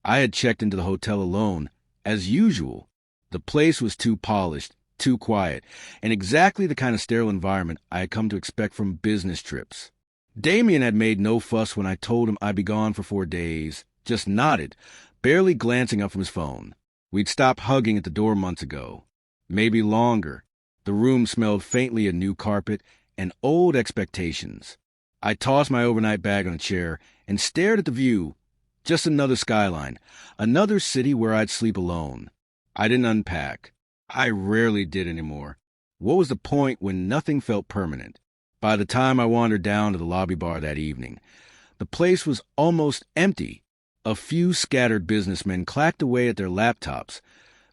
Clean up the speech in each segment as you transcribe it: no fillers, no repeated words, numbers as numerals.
I had checked into the hotel alone, as usual. The place was too polished, too quiet, and exactly the kind of sterile environment I had come to expect from business trips. Damien had made no fuss when I told him I'd be gone for 4 days, just nodded, barely glancing up from his phone. We'd stopped hugging at the door months ago. Maybe longer. The room smelled faintly of new carpet and old expectations. I tossed my overnight bag on a chair and stared at the view. Just another skyline, another city where I'd sleep alone. I didn't unpack. I rarely did anymore. What was the point when nothing felt permanent? By the time I wandered down to the lobby bar that evening, the place was almost empty. A few scattered businessmen clacked away at their laptops,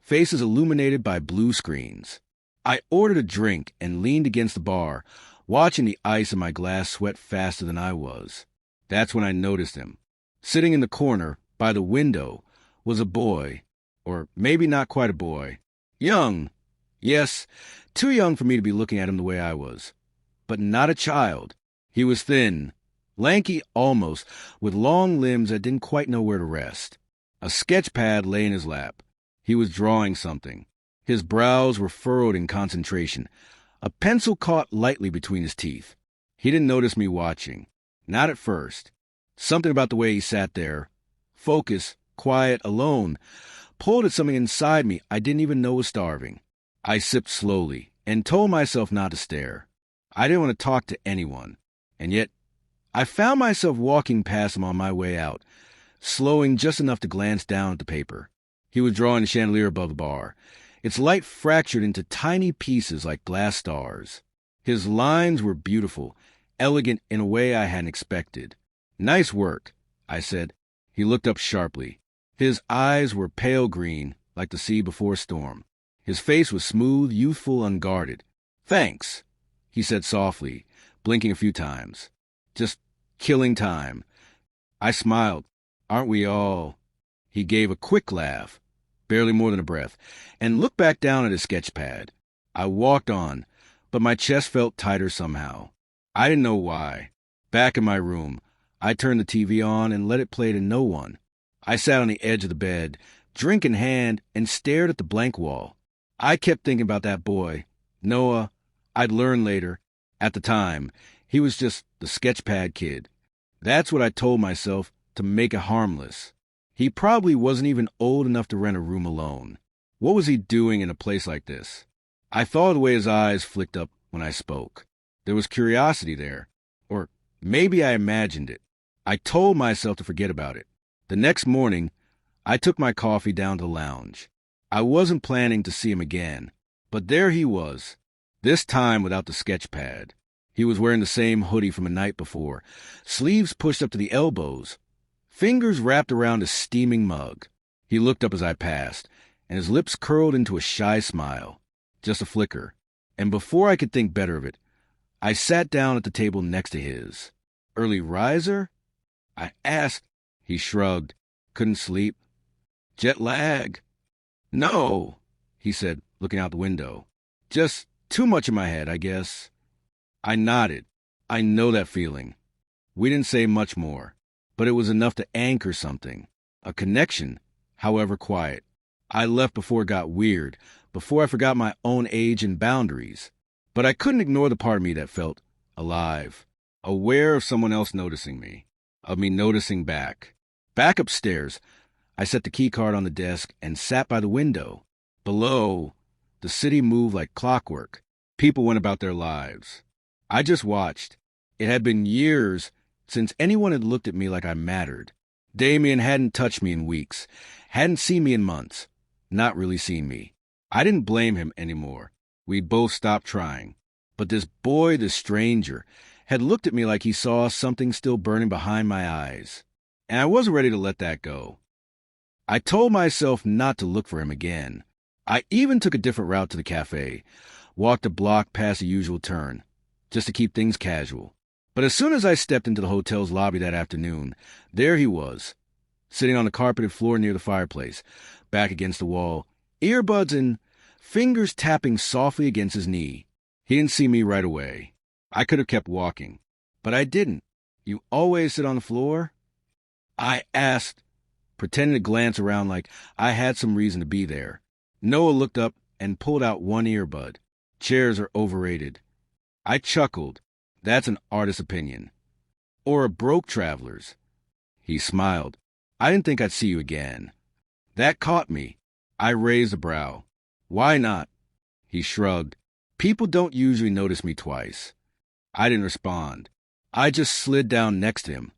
faces illuminated by blue screens. I ordered a drink and leaned against the bar, watching the ice in my glass sweat faster than I was. That's when I noticed him. Sitting in the corner, by the window, was a boy, or maybe not quite a boy. Young. Yes, too young for me to be looking at him the way I was. But not a child. He was thin, lanky almost, with long limbs that didn't quite know where to rest. A sketch pad lay in his lap. He was drawing something. His brows were furrowed in concentration. A pencil caught lightly between his teeth. He didn't notice me watching. Not at first. Something about the way he sat there, focused, quiet, alone, pulled at something inside me I didn't even know was starving. I sipped slowly and told myself not to stare. I didn't want to talk to anyone. And yet, I found myself walking past him on my way out, slowing just enough to glance down at the paper. He was drawing a chandelier above the bar, its light fractured into tiny pieces like glass stars. His lines were beautiful, elegant in a way I hadn't expected. "Nice work," I said. He looked up sharply. His eyes were pale green, like the sea before a storm. His face was smooth, youthful, unguarded. "Thanks," he said softly, blinking a few times. "Just killing time." I smiled. "Aren't we all?" He gave a quick laugh, barely more than a breath, and looked back down at his sketch pad. I walked on, but my chest felt tighter somehow. I didn't know why. Back in my room, I turned the TV on and let it play to no one. I sat on the edge of the bed, drink in hand, and stared at the blank wall. I kept thinking about that boy, Noah. I'd learn later. At the time, he was just the sketchpad kid. That's what I told myself to make it harmless. He probably wasn't even old enough to rent a room alone. What was he doing in a place like this? I thought of the way his eyes flicked up when I spoke. There was curiosity there. Or maybe I imagined it. I told myself to forget about it. The next morning, I took my coffee down to the lounge. I wasn't planning to see him again, but there he was, this time without the sketch pad. He was wearing the same hoodie from the night before, sleeves pushed up to the elbows, fingers wrapped around a steaming mug. He looked up as I passed, and his lips curled into a shy smile, just a flicker. And before I could think better of it, I sat down at the table next to his. "Early riser?" I asked. He shrugged. "Couldn't sleep." "Jet lag?" "No," he said, looking out the window. "Just too much in my head, I guess." I nodded. I know that feeling. We didn't say much more, but it was enough to anchor something. A connection, however quiet. I left before it got weird, before I forgot my own age and boundaries. But I couldn't ignore the part of me that felt alive, aware of someone else noticing me, of me noticing back. Back upstairs, I set the keycard on the desk and sat by the window. Below, the city moved like clockwork. People went about their lives. I just watched. It had been years since anyone had looked at me like I mattered. Damien hadn't touched me in weeks, hadn't seen me in months, not really seen me. I didn't blame him anymore. We'd both stopped trying. But this boy, this stranger, had looked at me like he saw something still burning behind my eyes. And I wasn't ready to let that go. I told myself not to look for him again. I even took a different route to the cafe, walked a block past the usual turn, just to keep things casual. But as soon as I stepped into the hotel's lobby that afternoon, there he was, sitting on the carpeted floor near the fireplace, back against the wall, earbuds in, fingers tapping softly against his knee. He didn't see me right away. I could have kept walking, but I didn't. "You always sit on the floor?" I asked. pretending to glance around like I had some reason to be there. Noah looked up and pulled out one earbud. Chairs are overrated. I chuckled. That's an artist's opinion. Or a broke traveler's. He smiled. I didn't think I'd see you again. That caught me. I raised a brow. Why not? He shrugged. People don't usually notice me twice. I didn't respond. I just slid down next to him,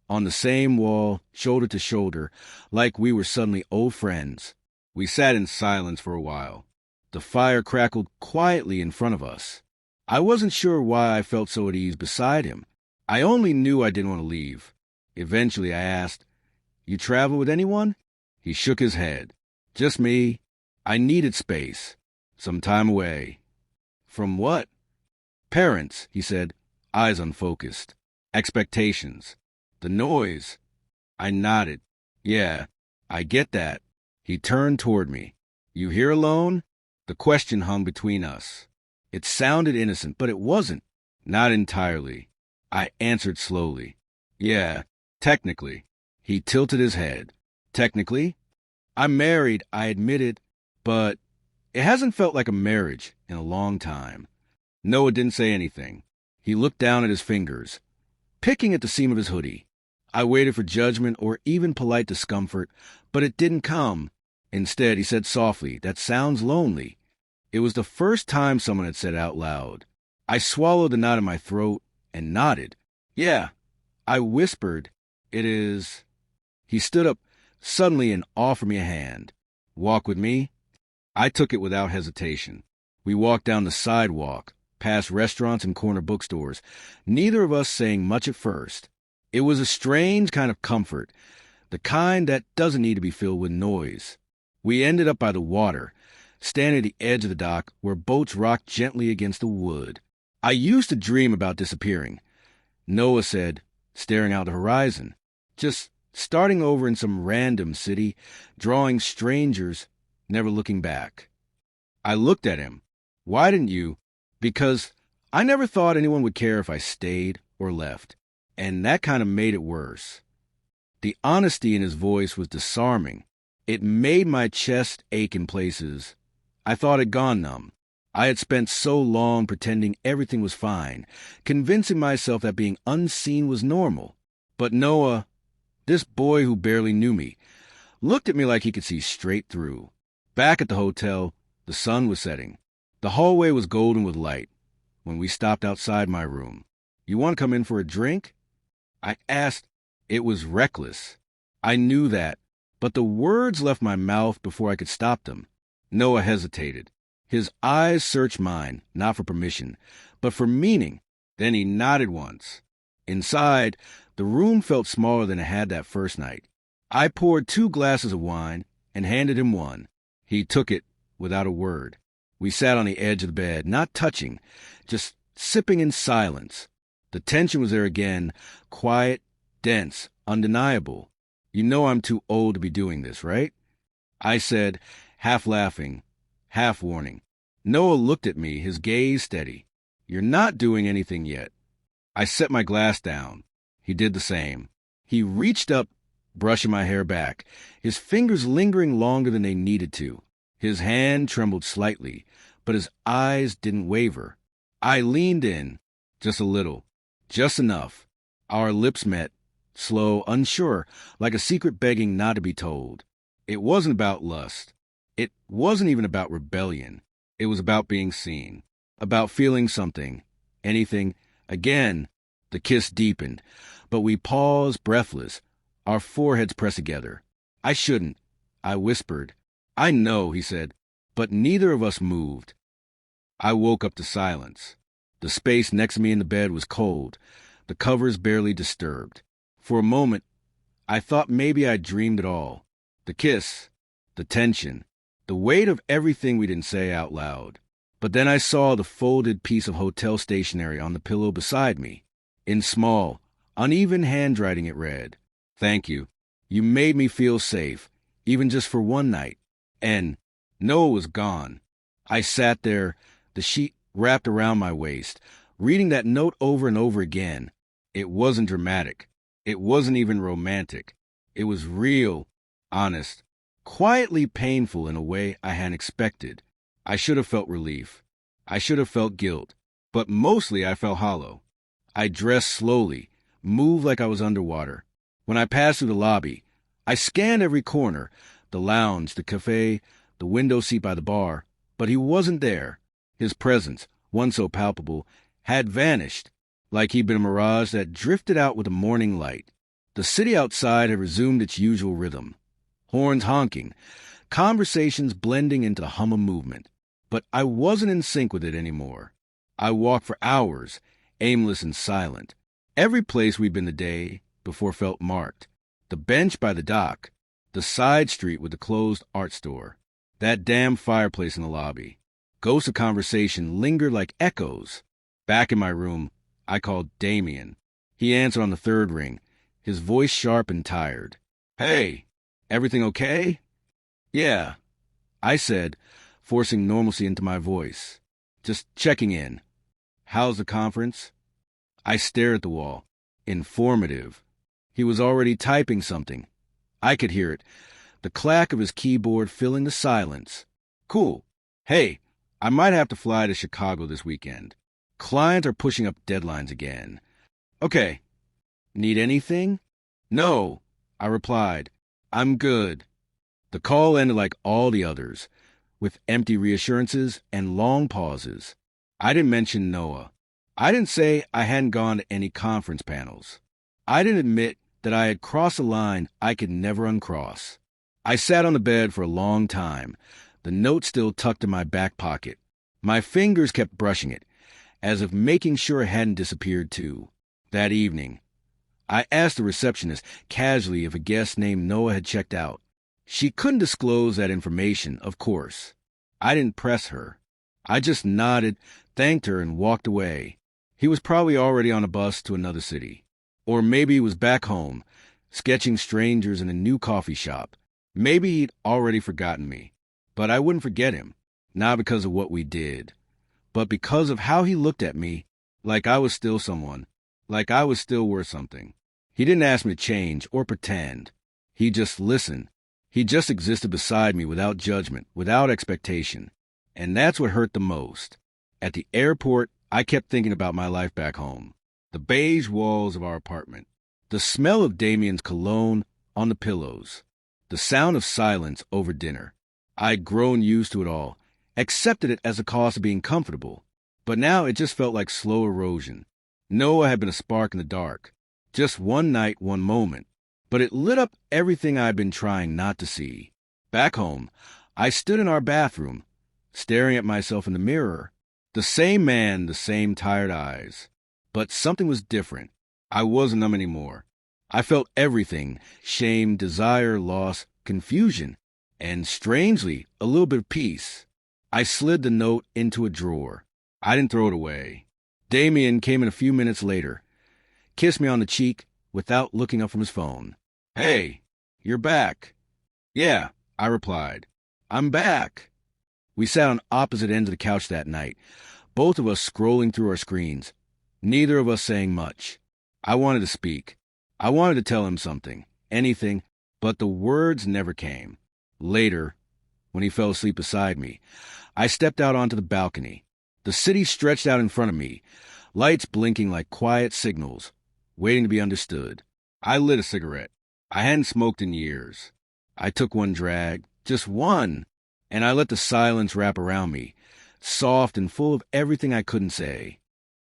on the same wall, shoulder to shoulder, like we were suddenly old friends. We sat in silence for a while. The fire crackled quietly in front of us. I wasn't sure why I felt so at ease beside him. I only knew I didn't want to leave. Eventually I asked, "You travel with anyone?" He shook his head. "Just me. I needed space. Some time away." "From what?" "Parents," he said, eyes unfocused. "Expectations. The noise." I nodded. "Yeah, I get that." He turned toward me. "You here alone?" The question hung between us. It sounded innocent, but it wasn't. Not entirely. I answered slowly. "Yeah, technically." He tilted his head. "Technically? I'm married, I admitted, but it hasn't felt like a marriage in a long time." Noah didn't say anything. He looked down at his fingers, picking at the seam of his hoodie. I waited for judgment or even polite discomfort, but it didn't come. Instead, he said softly, "That sounds lonely." It was the first time someone had said it out loud. I swallowed the knot in my throat and nodded. "Yeah." I whispered, "It is." He stood up suddenly and offered me a hand. "Walk with me?" I took it without hesitation. We walked down the sidewalk, past restaurants and corner bookstores, neither of us saying much at first. It was a strange kind of comfort, the kind that doesn't need to be filled with noise. We ended up by the water, standing at the edge of the dock where boats rocked gently against the wood. "I used to dream about disappearing," Noah said, staring out the horizon. "Just starting over in some random city, drawing strangers, never looking back." I looked at him. "Why didn't you?" "Because I never thought anyone would care if I stayed or left, and that kind of made it worse." The honesty in his voice was disarming. It made my chest ache in places I thought had gone numb. I had spent so long pretending everything was fine, convincing myself that being unseen was normal. But Noah, this boy who barely knew me, looked at me like he could see straight through. Back at the hotel, the sun was setting. The hallway was golden with light when we stopped outside my room. "You want to come in for a drink?" I asked. It was reckless. I knew that, but the words left my mouth before I could stop them. Noah hesitated. His eyes searched mine, not for permission, but for meaning. Then he nodded once. Inside, the room felt smaller than it had that first night. I poured 2 glasses of wine and handed him one. He took it without a word. We sat on the edge of the bed, not touching, just sipping in silence. The tension was there again, quiet, dense, undeniable. "You know I'm too old to be doing this, right?" I said, half laughing, half warning. Noah looked at me, his gaze steady. "You're not doing anything yet." I set my glass down. He did the same. He reached up, brushing my hair back, his fingers lingering longer than they needed to. His hand trembled slightly, but his eyes didn't waver. I leaned in, just a little, just enough. Our lips met, slow, unsure, like a secret begging not to be told. It wasn't about lust. It wasn't even about rebellion. It was about being seen, about feeling something, anything. Again, the kiss deepened, but we paused, breathless, our foreheads pressed together. "I shouldn't," I whispered. "I know," he said, but neither of us moved. I woke up to silence. The space next to me in the bed was cold, the covers barely disturbed. For a moment, I thought maybe I'd dreamed it all. The kiss, the tension, the weight of everything we didn't say out loud. But then I saw the folded piece of hotel stationery on the pillow beside me. In small, uneven handwriting it read, "Thank you. You made me feel safe, even just for one night." And Noah was gone. I sat there, the sheet wrapped around my waist, reading that note over and over again. It wasn't dramatic. It wasn't even romantic. It was real, honest, quietly painful in a way I hadn't expected. I should have felt relief. I should have felt guilt. But mostly I felt hollow. I dressed slowly, moved like I was underwater. When I passed through the lobby, I scanned every corner, the lounge, the cafe, the window seat by the bar, but he wasn't there. His presence, once so palpable, had vanished, like he'd been a mirage that drifted out with the morning light. The city outside had resumed its usual rhythm. Horns honking, conversations blending into the hum of movement. But I wasn't in sync with it anymore. I walked for hours, aimless and silent. Every place we'd been the day before felt marked. The bench by the dock, the side street with the closed art store, that damn fireplace in the lobby. Ghosts of conversation lingered like echoes. Back in my room, I called Damien. He answered on the third ring, his voice sharp and tired. "Hey, everything okay?" "Yeah," I said, forcing normalcy into my voice. "Just checking in. How's the conference?" I stared at the wall. Informative. He was already typing something. I could hear it, the clack of his keyboard filling the silence. "Cool. Hey, I might have to fly to Chicago this weekend. Clients are pushing up deadlines again." "Okay. Need anything?" "No," I replied. "I'm good." The call ended like all the others, with empty reassurances and long pauses. I didn't mention Noah. I didn't say I hadn't gone to any conference panels. I didn't admit that I had crossed a line I could never uncross. I sat on the bed for a long time, the note still tucked in my back pocket. My fingers kept brushing it, as if making sure it hadn't disappeared too. That evening, I asked the receptionist casually if a guest named Noah had checked out. She couldn't disclose that information, of course. I didn't press her. I just nodded, thanked her, and walked away. He was probably already on a bus to another city. Or maybe he was back home, sketching strangers in a new coffee shop. Maybe he'd already forgotten me. But I wouldn't forget him, not because of what we did, but because of how he looked at me, like I was still someone, like I was still worth something. He didn't ask me to change or pretend. He just listened. He just existed beside me without judgment, without expectation. And that's what hurt the most. At the airport, I kept thinking about my life back home. The beige walls of our apartment. The smell of Damien's cologne on the pillows. The sound of silence over dinner. I'd grown used to it all, accepted it as a cost of being comfortable. But now it just felt like slow erosion. Noah had been a spark in the dark. Just one night, one moment. But it lit up everything I'd been trying not to see. Back home, I stood in our bathroom, staring at myself in the mirror. The same man, the same tired eyes. But something was different. I wasn't numb anymore. I felt everything: shame, desire, loss, confusion, and strangely, a little bit of peace. I slid the note into a drawer. I didn't throw it away. Damien came in a few minutes later, kissed me on the cheek without looking up from his phone. "Hey, you're back." "Yeah," I replied. "I'm back." We sat on opposite ends of the couch that night, both of us scrolling through our screens, neither of us saying much. I wanted to speak. I wanted to tell him something, anything, but the words never came. Later, when he fell asleep beside me, I stepped out onto the balcony. The city stretched out in front of me, lights blinking like quiet signals, waiting to be understood. I lit a cigarette. I hadn't smoked in years. I took one drag, just one, and I let the silence wrap around me, soft and full of everything I couldn't say.